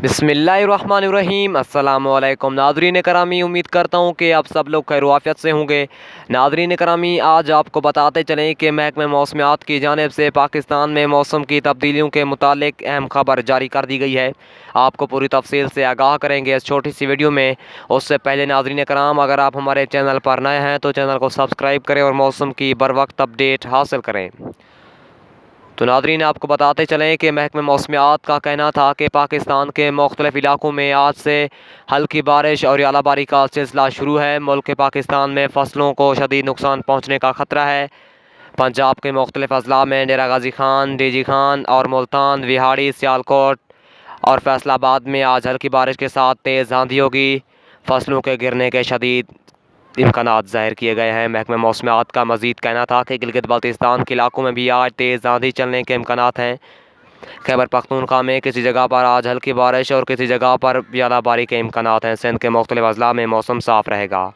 बिस्मिल्लाहिर्रहमानिर्रहीम। अस्सलाम वालेकुम नाज़रीन करामी, उम्मीद करता हूँ कि आप सब लोग खैर आफियत से होंगे। नाज़रीन करामी, आज आपको बताते चलें कि महकमे मौसमियात की जानिब से पाकिस्तान में मौसम की तब्दीलियों के मुतालिक अहम खबर जारी कर दी गई है। आपको पूरी तफसील से आगाह करेंगे इस छोटी सी वीडियो में। उससे पहले नाज़रीन कराम, अगर आप हमारे चैनल पर नए हैं तो चैनल को सब्सक्राइब करें और मौसम की बर वक्त अपडेट हासिल करें। तो नाज़रीन, आपको बताते चलें कि महकमे मौसमियात का कहना था कि पाकिस्तान के मुख्तलिफ़ इलाकों में आज से हल्की बारिश और यालाबारी का सिलसिला शुरू है। मुल्क के पाकिस्तान में फसलों को शदीद नुकसान पहुँचने का ख़तरा है। पंजाब के मुख्तलिफ़ अजला में डेरा गाजी खान, डीजी खान और मुल्तान, विहाड़ी, सियालकोट और फैसलाबाद में आज हल्की बारिश के साथ तेज़ आंधी होगी। फसलों के गिरने के शदीद इम्कानात ज़ाहिर किए गए हैं। महकमे मौसमियात का मज़ीद कहना था कि गिलगित बल्तिस्तान के इलाकों में भी आज तेज़ आंधी चलने के इम्कानात हैं। खैबर पख्तूनख्वा में किसी जगह पर आज हल्की बारिश और किसी जगह पर यालाबारी के इम्कानात हैं। सिंध के मुख्तलिफ़ अजला में मौसम साफ़ रहेगा।